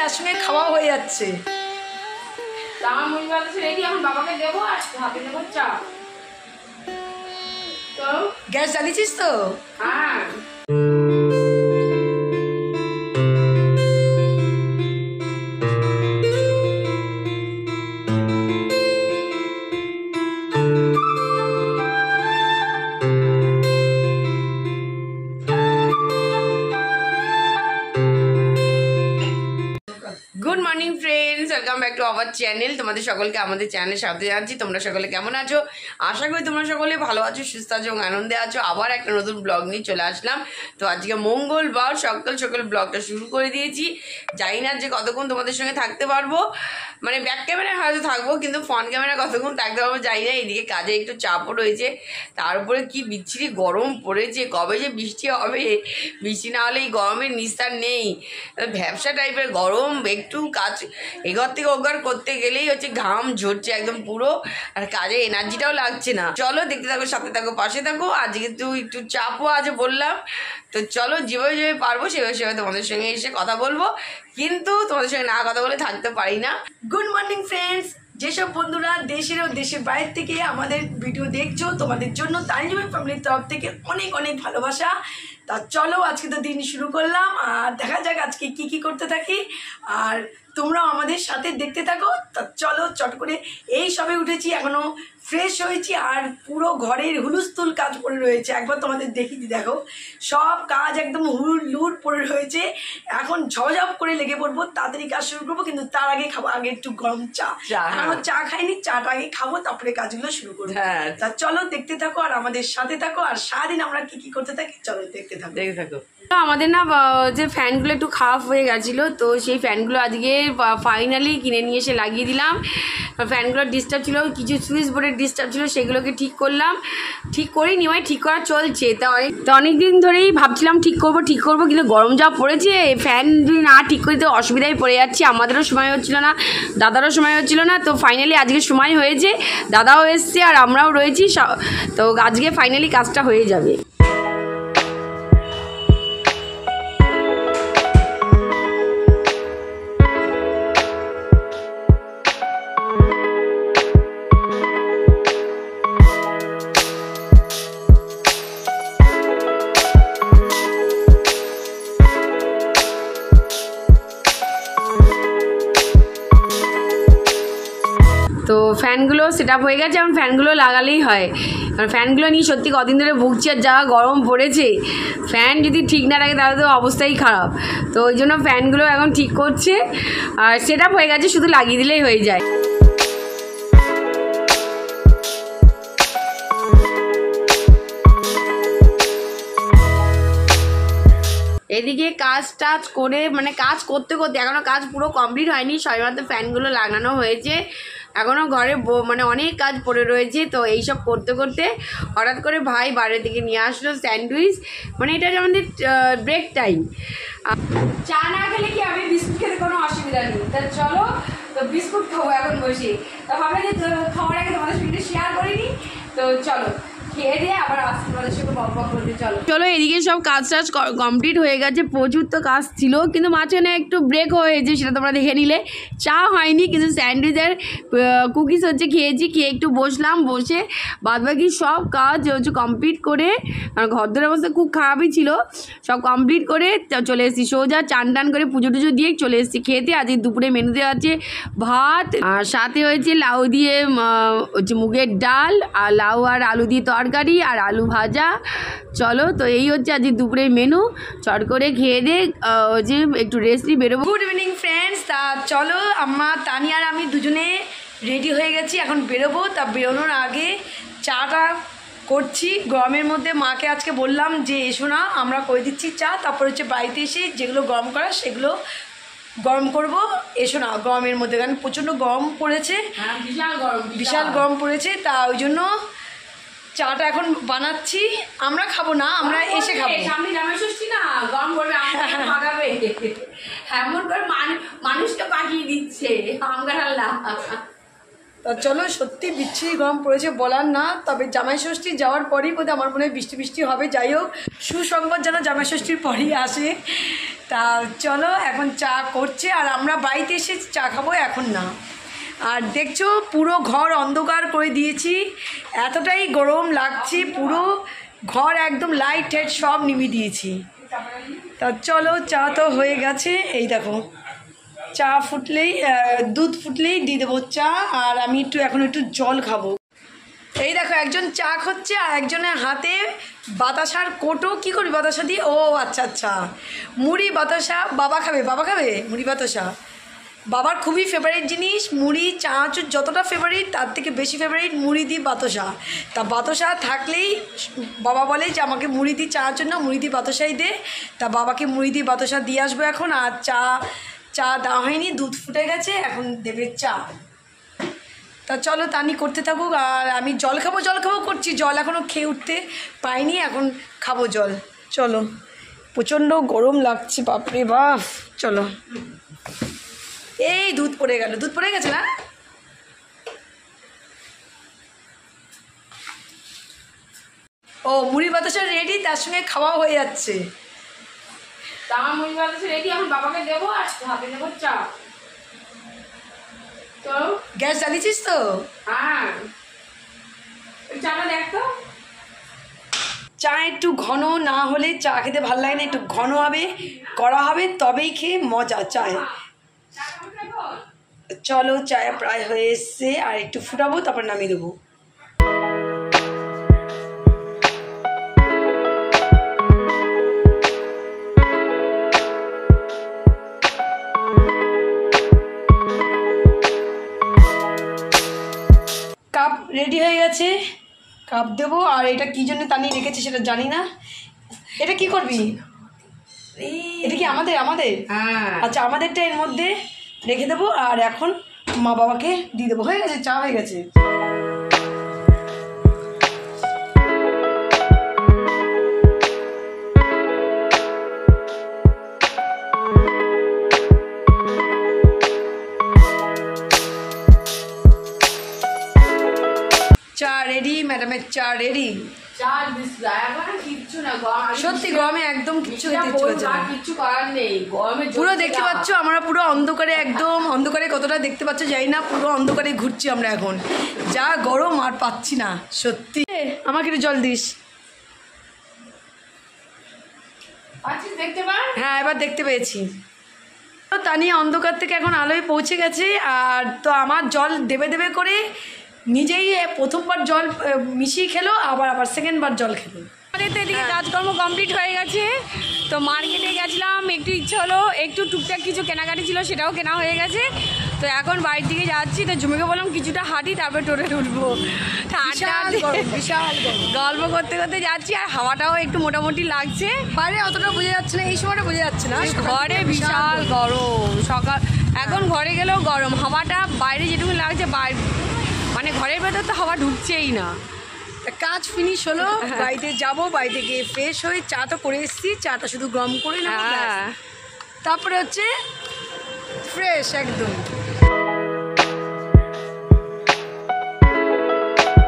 একসঙ্গে খাওয়া হয়ে যাচ্ছে। আমার মুড়ি ভাত রেডি, এখন বাবাকে দেবো আর হাতে দেবো চা। তো গ্যাস জ্বালিয়েছিস তো? হ্যাঁ। Good morning friends, welcome back to our channel. তোমাদের সকলকে আমাদের চ্যানেলে স্বাগত জানাচ্ছি। তোমরা সকলে কেমন আছো? আশা করি তোমরা সকলে ভালো আছো, সুস্থ আছো এবং আনন্দে আছো। আবার একটা নতুন ব্লগ নিয়ে চলে আসলাম। তো আজকে মঙ্গলবার সকাল সকাল ব্লগটা শুরু করে দিয়েছি। জানি না যে কতক্ষণ তোমাদের সঙ্গে থাকতে পারবো, মানে ব্যাক ক্যামেরায় হয়তো থাকবো, কিন্তু ফ্রন্ট ক্যামেরা কতক্ষণ থাকতে পারবো জানি না। এইদিকে কাজে একটু চাপও রয়েছে, তারপরে কি বিচ্ছিরি গরম পড়েছে। কবে যে বৃষ্টি হবে, বৃষ্টি না হলে এই গরমের নিস্তার নেই। ভ্যাবসা টাইপের গরম, একটু কাজ এঘর থেকে ওঘর করতে গেলেই হচ্ছে ঘাম ঝরছে একদম পুরো, আর কাজে এনার্জিটাও লাগছে না। চলো দেখতে থাকো, সাথে থাকো, পাশে থাকো। আজকে তো একটু চাপও আছে বললাম, তো চলো যেভাবে যেভাবে পারবো সেভাবে সেভাবে তোমাদের সঙ্গে এসে কথা বলবো, কিন্তু তোমাদের সঙ্গে না কথা বলে থাকতে পারি না। গুড মর্নিং ফ্রেন্ডস, যেসব বন্ধুরা দেশের ও দেশের বাইরে থেকে আমাদের ভিডিও দেখছো, তোমাদের জন্য তানিজুমের ফ্যামিলির তরফ থেকে অনেক অনেক ভালোবাসা। তা চলো আজকে তো দিন শুরু করলাম, আর দেখা যাক আজকে কি কি করতে থাকি, আর তোমরাও আমাদের সাথে দেখতে থাকো। তা চলো চট করে, এই সবে উঠেছি, এখনো ফ্রেশ হয়েছি, আর পুরো ঘরের হুলুস্থুল কাজ পড়ে রয়েছে। একবার তোমাদের দেখিয়ে দিই, দেখো সব কাজ একদম হুড় পড়ে রয়েছে। এখন ঝপঝপ করে লেগে পড়বো, তাড়াতাড়ি কাজ শুরু করবো, কিন্তু তার আগে খাবো আগে একটু গরম চা। এখন চা খাইনি, চাটা আগে খাবো, তারপরে কাজগুলো শুরু করবো। তা চলো দেখতে থাকো আর আমাদের সাথে থাকো, আর সারাদিন আমরা কি কি করতে থাকি চলো দেখতে থাকো। আমাদের না যে ফ্যানগুলো একটু খারাপ হয়ে গেছিলো, তো সেই ফ্যানগুলো আজকে ফাইনালি কিনে নিয়ে এসে লাগিয়ে দিলাম। ফ্যানগুলোর ডিস্টার্ব ছিল, কিছু সুইচ বোর্ডের ডিস্টার্ব ছিল, সেগুলোকে ঠিক করলাম। ঠিক করিনি, মানে ঠিক করা চলছে। তা অনেক দিন ধরেই ভাবছিলাম ঠিক করবো, কিন্তু গরম যা পড়েছে, ফ্যান যদি না ঠিক করি তো অসুবিধায় পড়ে যাচ্ছি। আমাদেরও সময় হচ্ছিল না, দাদারও সময় হচ্ছিল না, তো ফাইনালি আজকে সময় হয়েছে। দাদাও এসছে আর আমরাও রয়েছি, তো আজকে ফাইনালি কাজটা হয়ে যাবে। তো ফ্যানগুলো সেট আপ হয়ে গেছে, এখন ফ্যানগুলো লাগালেই হয়। কারণ ফ্যানগুলো নিয়ে সত্যি কদিন ধরে ভুগছি, আর যা গরম পড়েছে, ফ্যান যদি ঠিক না রাখে তাহলে তো অবস্থাই খারাপ। তো ওই জন্য ফ্যানগুলো এখন ঠিক করছে, আর সেট আপ হয়ে গেছে, শুধু লাগিয়ে দিলেই হয়ে যায়। এদিকে কাজ টাজ করে, মানে কাজ করতে করতে এখনও কাজ পুরো কমপ্লিট হয়নি, সবেমাত্র ফ্যানগুলো লাগানো হয়েছে। এখনও ঘরে মানে অনেক কাজ পড়ে রয়েছে। তো এইসব করতে করতে হঠাৎ করে ভাই বাইরে থেকে নিয়ে আসলো স্যান্ডউইচ, মানে এটা আমাদের ব্রেক টাইম। চা না খেলে কি হবে, বিস্কুট খেতে কোনো অসুবিধা নেই। তা চলো, তো বিস্কুট খাবো এখন বসে। তো ভাবে যে খাওয়ার আগে তোমাদের সঙ্গে শেয়ার করিনি, তো চলো খেয়ে দিয়ে আবার আসতে তোমাদের সঙ্গে বক করতে। চলো এদিকে সব কাজ টাজ কমপ্লিট হয়ে গেছে, প্রচুর তো কাজ ছিল, কিন্তু মাঝখানে একটু ব্রেক হয়েছে, সেটা তোমরা দেখে নিলে। চা হয়নি, কিন্তু স্যান্ডউইচের কুকিজ হচ্ছে খেয়েছি, খেয়ে একটু বসলাম, বসে বাদবাকি সব কাজ হচ্ছে কমপ্লিট করে, কারণ ঘরদের অবস্থা খুব খারাপই ছিল, সব কমপ্লিট করে চলে এসেছি সোজা। চান টান করে পুজো টুজো দিয়ে চলে এসেছি খেতে। আজকে দুপুরে মেনুতে আছে ভাত, আর সাথে হয়েছে লাউ দিয়ে হচ্ছে মুগের ডাল, আর লাউ আর আলু দিয়ে তরকারি, আর আলু ভাজা। চলো, তো এই হচ্ছে আজকে দুপুরের মেনু। চট করে খেয়ে দিয়ে হচ্ছে একটু রেস্ট নিয়ে বেরোবো। গুড ইভিনিং ফ্রেন্ডস, তা চলো আমার তানি আর আমি দুজনে রেডি হয়ে গেছি, এখন বেরোবো। তা বেরোনোর আগে চাটা করছি গরমের মধ্যে। মাকে আজকে বললাম যে এসো না, আমরা করে দিচ্ছি চা, তারপর হচ্ছে বাড়িতে এসে যেগুলো গরম করা সেগুলো গরম করব, এসো না গরমের মধ্যে, কারণ প্রচণ্ড গরম পড়েছে, বিশাল গরম পড়েছে। তা ওই জন্য চাটা এখন বানাচ্ছি। আমরা খাবো না, আমরা এসে খাবো। সামনে জামাই ষষ্ঠী না, গরম করবে, ভাগাবে এমন করে মানুষকে পাঠিয়ে দিচ্ছে আমগারাল্লা। তা চলো, সত্যি বিচ্ছিরি গরম পড়েছে বলার না। তবে জামাই ষষ্ঠী যাওয়ার পরেই বোধহয় আমার মনে হয় বৃষ্টি হবে। যাই হোক, সুসংবাদ যেন জামাই ষষ্ঠীর পরেই আসে। তা চলো এখন চা করছে, আর আমরা বাড়িতে এসে চা খাবো, এখন না। আর দেখছো পুরো ঘর অন্ধকার করে দিয়েছি, এতটাই গরম লাগছে, পুরো ঘর একদম লাইট টাইট সব নিভিয়ে দিয়েছি। তা চলো চা তো হয়ে গেছে, এই দেখো চা ফুটলেই দুধ ফুটলেই দিয়ে দেবো চা, আর আমি এখন একটু জল খাবো। এই দেখো একজন চা খাচ্ছে আর একজনের হাতে বাতাসার কোটো। কি করি বাতাসা দিয়ে? ও আচ্ছা আচ্ছা, মুড়ি বাতাসা। বাবা খাবে মুড়ি বাতাসা। বাবার খুবই ফেভারিট জিনিস মুড়ি, চানাচুর যতটা ফেভারিট তার থেকে বেশি ফেভারিট মুড়ি দিয়ে বাতাসা। তা বাতাসা থাকলেই বাবা বলে যে আমাকে মুড়ি দিয়ে চানাচুর না, মুড়ি দিয়ে বাতাসাই দে। তা বাবাকে মুড়ি দিয়ে বাতাসা দিয়ে আসবো এখন। আর চা দেওয়া হয়নি, দুধ ফুটে গেছে, এখন দেবে চা। তা চলো তানি করতে থাকুক, আর আমি জল খাবো করছি। জল এখনও খেয়ে উঠতে পাইনি, এখন খাবো জল। চলো, প্রচণ্ড গরম লাগছে, বাপরে বাপ। চলো, এই দুধ পড়ে গেছে না? ও মুড়ি বাতাসা রেডি, তার সঙ্গে খাওয়াও হয়ে যাচ্ছে। আমার মুড়ি বাতাসা রেডি, এখন বাবাকে দেবো আর হাতে দেবো চা। গ্যাস জ্বালিয়েছিস তো? হ্যাঁ, চাটা দেখ তো। চা একটু ঘন না হলে চা খেতে ভালো লাগে না, একটু ঘন হবে, করা হবে, তবেই খেয়ে মজা চায়। চলো চায় প্রায় হয়ে এসছে, আর একটু ফুটাবো, তারপর নামিয়ে দেবো। কাপ রেডি হয়ে গেছে, কাপ দেবো। আর এটা কি জন্য তানি রেখেছে সেটা জানি না। এটা কি করবি? এটা কি আমাদের? হ্যাঁ, আচ্ছা, আমাদেরটা এর মধ্যে রেখে দেবো, আর এখন মা বাবাকে দিয়ে দেবো। হয়ে গেছে, চা হয়ে গেছে। চা রেডি, ম্যাডামের চা রেডি। সত্যি গরমে একদম কিচ্ছু খেতে ইচ্ছে করছে না। কিচ্ছু করার নেই, গরমে পুরো দেখতে পাচ্ছ আমরা পুরো অন্ধকারে, একদম অন্ধকারে, কতটা দেখতে পাচ্ছ জানি না, পুরো অন্ধকারে ঘুরছি আমরা এখন। যা গরম, আর পাচ্ছি না সত্যি। আমাকে একটু জল দিস। দেখতে পার? হ্যাঁ, এবার দেখতে পেয়েছি। তানিয়া অন্ধকার থেকে এখন আলোয় পৌঁছে গেছে। আর তো আমার জল দেবে করে নিজেই প্রথমবার জল মিশিয়ে খেলো, আবার সেকেন্ডবার জল খেলো। আমাদের তো এদিকে কাজকর্ম কমপ্লিট হয়ে গেছে, তো মার্কেটে গেছিলাম, একটু ইচ্ছে হলো, একটু টুকটাক কিছু কেনাকাটি ছিল, সেটাও কেনা হয়ে গেছে। তো এখন বাড়ির দিকে যাচ্ছি, তো ঝুমিকে বললাম কিছুটা হাঁটি, তারপরে টোটোতে উঠবো। বিশাল গল্প করতে করতে যাচ্ছি, আর হাওয়াটাও একটু মোটামুটি লাগছে। বাইরে অতটা বোঝা যাচ্ছে না, এই সময়টা বোঝা যাচ্ছে না। ঘরে বিশাল গরম, সকাল এখন ঘরে গেলেও গরম, হাওয়াটা বাইরে যেটুকু লাগছে, মানে ঘরের ভেতর তো হাওয়া ঢুকছেই না। কাজ ফিনিশ হলো, বাড়িতে যাবো, বাড়িতে গিয়ে ফ্রেশ হয়ে চা তো করে এসেছি, চাটা শুধু গরম করে নেবো, তারপরে হচ্ছে ফ্রেশ একদম।